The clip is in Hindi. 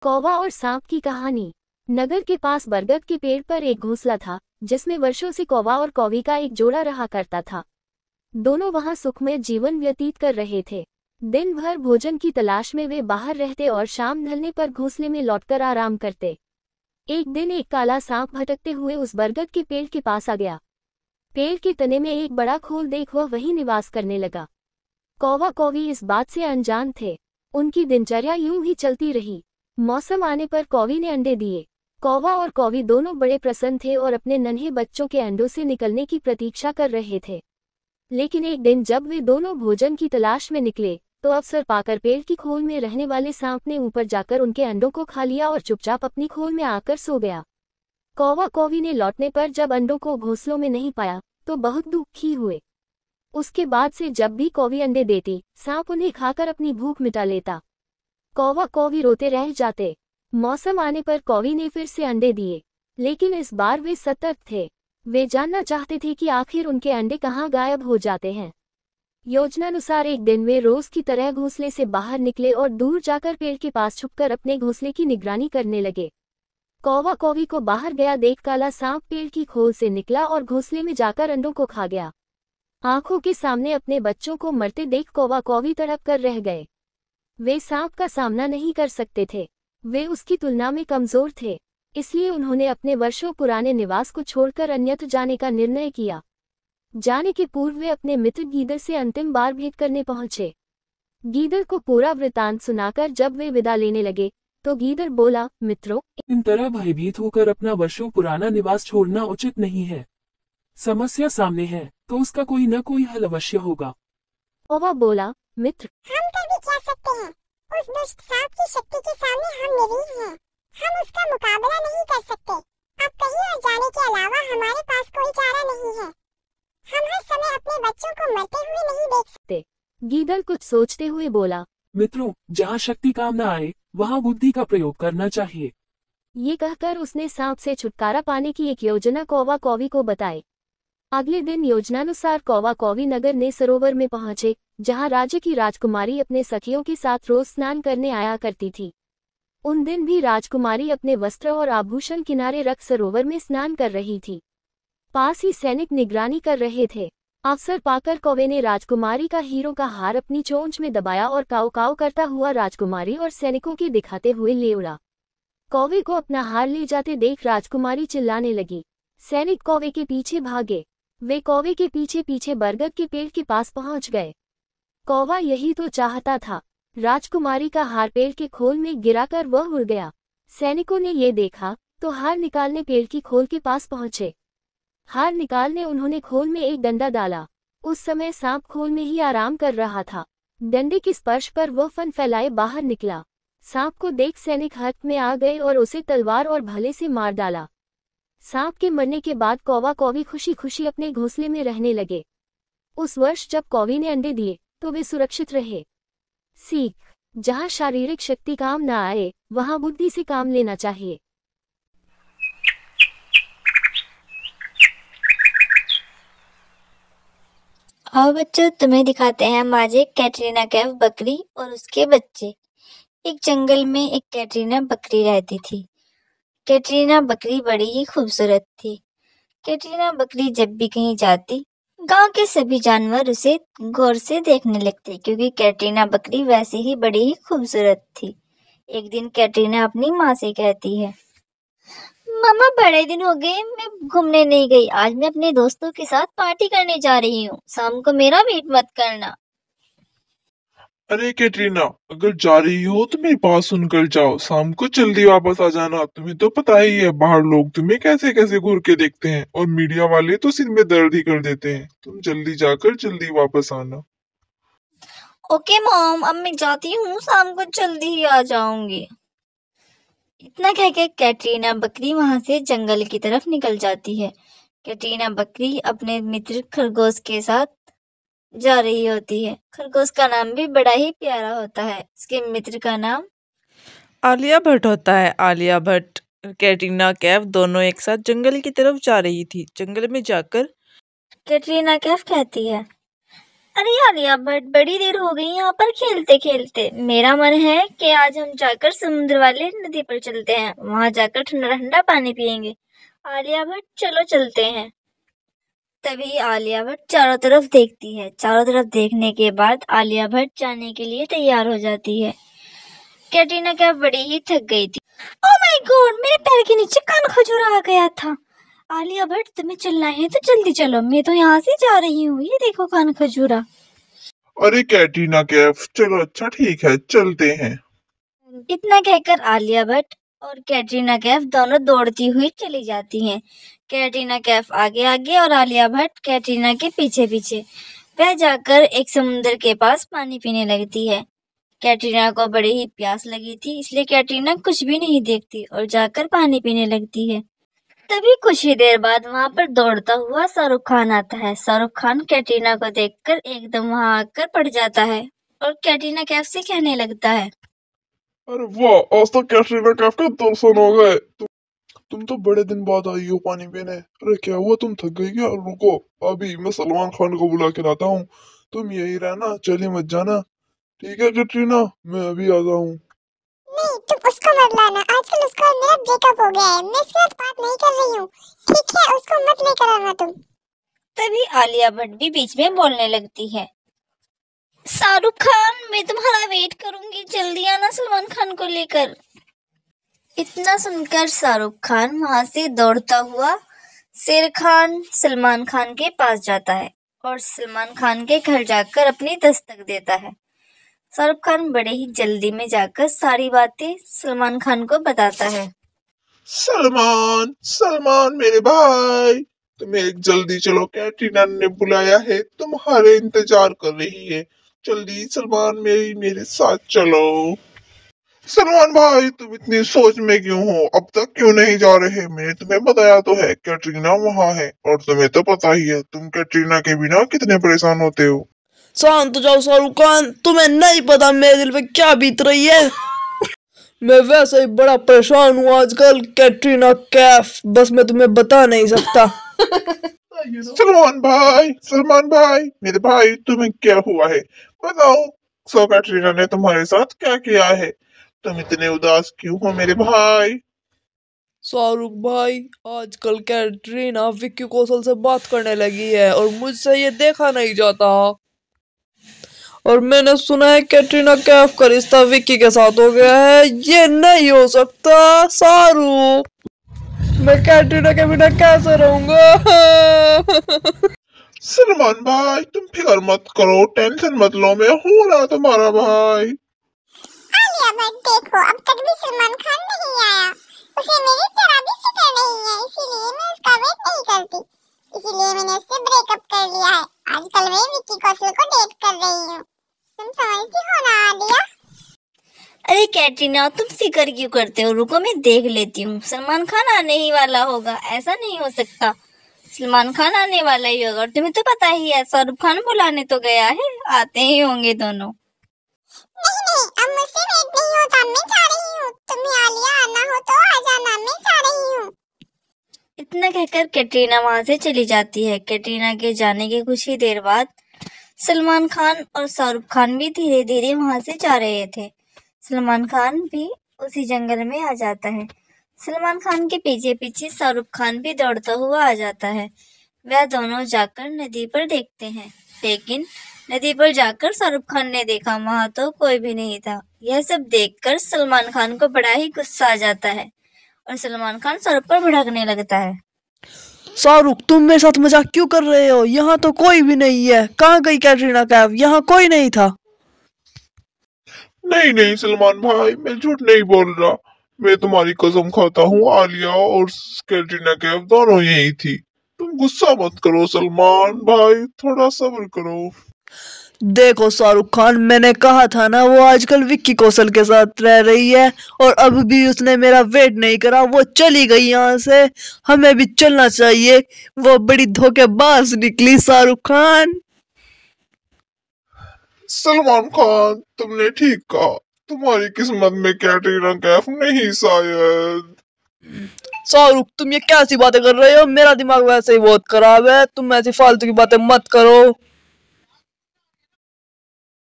कौवा और सांप की कहानी। नगर के पास बरगद के पेड़ पर एक घोंसला था, जिसमें वर्षों से कौवा और कौवी का एक जोड़ा रहा करता था। दोनों वहां सुखमय जीवन व्यतीत कर रहे थे। दिन भर भोजन की तलाश में वे बाहर रहते और शाम ढलने पर घोंसले में लौटकर आराम करते। एक दिन एक काला सांप भटकते हुए उस बरगद के पेड़ के पास आ गया। पेड़ के तने में एक बड़ा खोल देख वह वहीं निवास करने लगा। कौवा कौवी इस बात से अनजान थे। उनकी दिनचर्या यूं ही चलती रही। मौसम आने पर कौवी ने अंडे दिए। कौवा और कौवी दोनों बड़े प्रसन्न थे और अपने नन्हे बच्चों के अंडों से निकलने की प्रतीक्षा कर रहे थे। लेकिन एक दिन जब वे दोनों भोजन की तलाश में निकले, तो अवसर पाकर पेड़ की खोल में रहने वाले सांप ने ऊपर जाकर उनके अंडों को खा लिया और चुपचाप अपनी खोल में आकर सो गया। कौवा कौवी ने लौटने पर जब अंडों को घोंसलों में नहीं पाया, तो बहुत दुखी हुए। उसके बाद से जब भी कौवी अंडे देती, सांप उन्हें खाकर अपनी भूख मिटा लेता। कौवा कौवी रोते रह जाते। मौसम आने पर कौवी ने फिर से अंडे दिए, लेकिन इस बार वे सतर्क थे। वे जानना चाहते थे कि आखिर उनके अंडे कहाँ गायब हो जाते हैं। योजनानुसार एक दिन वे रोज की तरह घोंसले से बाहर निकले और दूर जाकर पेड़ के पास छुपकर अपने घोंसले की निगरानी करने लगे। कौवा कौवी को बाहर गया देख काला सांप पेड़ की खोल से निकला और घोंसले में जाकर अंडों को खा गया। आंखों के सामने अपने बच्चों को मरते देख कौवा कौवी तड़प कर रह गए। वे सांप का सामना नहीं कर सकते थे। वे उसकी तुलना में कमजोर थे, इसलिए उन्होंने अपने वर्षों पुराने निवास को छोड़कर अन्यत्र जाने का निर्णय किया। जाने के पूर्व वे अपने मित्र गीदड़ से अंतिम बार भेंट करने पहुंचे। गीदड़ को पूरा वृतांत सुनाकर जब वे विदा लेने लगे, तो गीदड़ बोला, मित्रों, इन तरह भयभीत होकर अपना वर्षों पुराना निवास छोड़ना उचित नहीं है। समस्या सामने है, तो उसका कोई न कोई हल अवश्य होगा। कौवा बोला, मित्र, हम कर भी क्या सकते हैं? उस दुष्ट सांप की शक्ति के सामने हम निरीह हैं। हम उसका मुकाबला नहीं कर सकते। अब कहीं और जाने के अलावा हमारे पास कोई चारा नहीं है। हम हर समय अपने बच्चों को मरते हुए नहीं देख सकते। गीदड़ कुछ सोचते हुए बोला, मित्रों, जहाँ शक्ति काम न आए, वहाँ बुद्धि का प्रयोग करना चाहिए। ये कहकर उसने सांप से छुटकारा पाने की एक योजना कौवा कौवी को बताई। अगले दिन योजनानुसार कौवा कौवी नगर ने सरोवर में पहुंचे, जहां राज्य की राजकुमारी अपने सखियों के साथ रोज स्नान करने आया करती थी। उन दिन भी राजकुमारी अपने वस्त्र और आभूषण किनारे रख सरोवर में स्नान कर रही थी। पास ही सैनिक निगरानी कर रहे थे। अवसर पाकर कौवे ने राजकुमारी का हीरों का हार अपनी चोंच में दबाया और काऊ काऊ करता हुआ राजकुमारी और सैनिकों के दिखाते हुए ले उड़ा। कौवे को अपना हार ले जाते देख राजकुमारी चिल्लाने लगी। सैनिक कौवे के पीछे भागे। वे कौवे के पीछे पीछे बरगद के पेड़ के पास पहुंच गए। कौवा यही तो चाहता था। राजकुमारी का हार पेड़ के खोल में गिराकर वह उड़ गया। सैनिकों ने ये देखा तो हार निकालने पेड़ की खोल के पास पहुंचे। हार निकालने उन्होंने खोल में एक डंडा डाला। उस समय सांप खोल में ही आराम कर रहा था। डंडे के स्पर्श पर वह फन फैलाए बाहर निकला। सांप को देख सैनिक हट में आ गए और उसे तलवार और भाले से मार डाला। सांप के मरने के बाद कौवा कौवी खुशी खुशी अपने घोंसले में रहने लगे। उस वर्ष जब कौवी ने अंडे दिए, तो वे सुरक्षित रहे। सीख, जहाँ शारीरिक शक्ति काम न आए, वहाँ बुद्धि से काम लेना चाहिए। आओ बच्चों, तुम्हें दिखाते हैं आज एक कैटरीना कैफ बकरी और उसके बच्चे। एक जंगल में एक कैटरीना बकरी रहती थी। कैटरीना बकरी बड़ी ही खूबसूरत थी। कैटरीना बकरी जब भी कहीं जाती, गांव के सभी जानवर उसे गौर से देखने लगते, क्योंकि कैटरीना बकरी वैसे ही बड़ी ही खूबसूरत थी। एक दिन कैटरीना अपनी माँ से कहती है, मामा, बड़े दिन हो गए मैं घूमने नहीं गई। आज मैं अपने दोस्तों के साथ पार्टी करने जा रही हूँ। शाम को मेरा वेट मत करना। अरे कैटरीना, अगर जा रही हो तो मेरी बात सुनकर जाओ। शाम को जल्दी वापस आ जाना। तुम्हें तो पता ही है बाहर लोग तुम्हें कैसे कैसे घूर के देखते हैं, और मीडिया वाले तो सिर में दर्द ही कर देते हैं। तुम जल्दी जाकर जल्दी वापस आना। ओके मॉम, अब मैं जाती हूँ। शाम को जल्दी ही आ जाऊंगी। इतना कह के कैटरीना बकरी वहां से जंगल की तरफ निकल जाती है। कैटरीना बकरी अपने मित्र खरगोश के साथ जा रही होती है। खरगोश का नाम भी बड़ा ही प्यारा होता है। उसके मित्र का नाम आलिया भट्ट होता है। आलिया भट्ट कैटरीना कैफ दोनों एक साथ जंगल की तरफ जा रही थी। जंगल में जाकर कैटरीना कैफ कहती है, अरे आलिया भट्ट, बड़ी देर हो गई यहाँ पर खेलते खेलते। मेरा मन है कि आज हम जाकर समुद्र वाले नदी पर चलते हैं, वहां जाकर ठंडा ठंडा पानी पियेंगे। आलिया भट्ट, चलो चलते हैं। तभी आलिया भट्ट चारों तरफ देखती है। चारों तरफ देखने के बाद आलिया भट्ट जाने के लिए तैयार हो जाती है। कैटरीना कैफ बड़ी ही थक गई थी। ओह माय गॉड, मेरे पैर के नीचे कान खजूरा आ गया था। आलिया भट्ट, तुम्हें चलना है तो जल्दी चलो, मैं तो यहाँ से जा रही हूँ। ये देखो कान खजूरा। अरे कैटरीना कैफ, चलो अच्छा ठीक है, चलते हैं। इतना कहकर आलिया भट्ट और कैटरीना कैफ दोनों दौड़ती हुई चली जाती हैं। कैटरीना कैफ आगे आगे और आलिया भट्ट कैटरीना के पीछे पीछे। वह जाकर एक समुद्र के पास पानी पीने लगती है। कैटरीना को बड़ी ही प्यास लगी थी, इसलिए कैटरीना कुछ भी नहीं देखती और जाकर पानी पीने लगती है। तभी कुछ ही देर बाद वहां पर दौड़ता हुआ शाहरुख खान आता है। शाहरुख खान कैटरीना को देखकर एकदम वहां आकर पड़ जाता है और कैटरीना कैफ से कहने लगता है, अरे वाह, आज तो कैटरीना कैफ का दर्शन हो गए। तुम तो बड़े दिन बाद आई हो पानी पीने। अरे क्या हुआ, तुम थक गई क्या? रुको, अभी मैं सलमान खान को बुला के लाता हूँ। तुम यही रहना, चले मत जाना। ठीक है कैटरीना, मैं अभी आता हूँ। नहीं, तुम उसको मत लाना। आजकल उसका और मेरा ब्रेकअप हो गया है, मैं उसके साथ बात नहीं कर रही हूँ। ठीक है, उसको मत लेकर आना तुम। तभी आलिया भट्ट भी बीच में बोलने लगती है, शाहरुख खान, मैं तुम्हारा वेट करूंगी, जल्दी आना सलमान खान को लेकर। इतना सुनकर शाहरुख खान वहां से दौड़ता हुआ शेर खान सलमान खान के पास जाता है और सलमान खान के घर जाकर अपनी दस्तक देता है। शाहरुख खान बड़े ही जल्दी में जाकर सारी बातें सलमान खान को बताता है। सलमान, सलमान मेरे भाई, तुम्हें जल्दी चलो, कैटरीना ने बुलाया है, तुम्हारे इंतजार कर रही है। जल्दी सलमान, मेरे साथ चलो। सलमान भाई, तुम इतनी सोच में क्यों हो? अब तक क्यों नहीं जा रहे? मैंने तुम्हें बताया तो है, कैटरीना वहाँ है, और तुम्हें तो पता ही है तुम कैटरीना के बिना कितने परेशान होते हो। शांत हो जाओ शाहरुख खान, तुम्हें नहीं पता मेरे दिल पे क्या बीत रही है। मैं वैसे ही बड़ा परेशान हूँ आजकल कैटरीना कैफ, बस मैं तुम्हें बता नहीं सकता। सलमान भाई, मेरे भाई, तुम्हें क्या हुआ है? बताओ, सो कैटरीना ने तुम्हारे साथ क्या किया है? तुम इतने उदास क्यों हो मेरे भाई? शाहरुख भाई, आजकल कैटरीना विक्की कौशल से बात करने लगी है और मुझसे ये देखा नहीं जाता। और मैंने सुना है कैटरीना कैफ का रिश्ता विक्की के साथ हो गया है। ये नहीं हो सकता शाहरुख, मैं कैटरीना के बिना कैसे रहूंगा। सलमान भाई, तुम फिक्र मत करो, टेंशन मत लो, मैं हूं ना तुम्हारा भाई। आलिया भट्ट, देखो अब तक भी सलमान खान नहीं आया। उसे मेरी जरा भी फिक्र नहीं है, इसीलिए मैं उसका वेट नहीं करती। इसीलिए मैंने उससे ब्रेकअप कर लिया है। आजकल मैं विक्की कौशल को डेट कर रही हूँ। तुम समझती हो ना आलिया? अरे कैटरीना, तुम फिक्र क्यों करते हो? रुको, मैं देख लेती हूँ। सलमान खान आने ही वाला होगा, ऐसा नहीं हो सकता। सलमान खान आने वाला ही होगा और तुम्हें तो पता ही है, शाहरुख खान बुलाने तो गया है, आते ही होंगे दोनों। नहीं नहीं, अब मुझसे वेट नहीं होता, मैं जा रही हूँ। तुम्हें आलिया आना हो तो आ जाना, मैं जा रही हूँ। इतना कहकर कैटरीना वहां से चली जाती है। कैटरीना के जाने के कुछ ही देर बाद सलमान खान और शाहरुख खान भी धीरे धीरे वहां से जा रहे थे। सलमान खान भी उसी जंगल में आ जाता है। सलमान खान के पीछे पीछे शाहरुख खान भी दौड़ता हुआ आ जाता है। वह दोनों जाकर नदी पर देखते हैं, लेकिन नदी पर जाकर शाहरुख खान ने देखा वहां तो कोई भी नहीं था। यह सब देखकर सलमान खान को बड़ा ही गुस्सा आ जाता है और सलमान खान शाहरुख पर भड़कने लगता है। शाहरुख, तुम मेरे साथ मजाक क्यों कर रहे हो? यहाँ तो कोई भी नहीं है। कहाँ गई कैटरीना कैफ? यहाँ कोई नहीं था। नहीं नहीं सलमान भाई, मैं झूठ नहीं बोल रहा। मैं तुम्हारी कसम खाता हूँ, आलिया और कैटरीना कैफ दोनों यही थी। तुम गुस्सा मत करो सलमान भाई, थोड़ा सब्र करो। देखो शाहरुख खान, मैंने कहा था ना, वो आजकल विक्की कौशल के साथ रह रही है और अब भी उसने मेरा वेट नहीं करा, वो चली गई यहाँ से। हमें भी चलना चाहिए। वो बड़ी धोखेबाज निकली शाहरुख खान। सलमान खान, तुमने ठीक कहा, तुम्हारी किस्मत में कैटरीना कैफ नहीं शायद। शाहरुख, तुम ये कैसी बातें कर रहे हो? मेरा दिमाग वैसे ही बहुत खराब है, तुम ऐसी फालतू की बातें मत करो।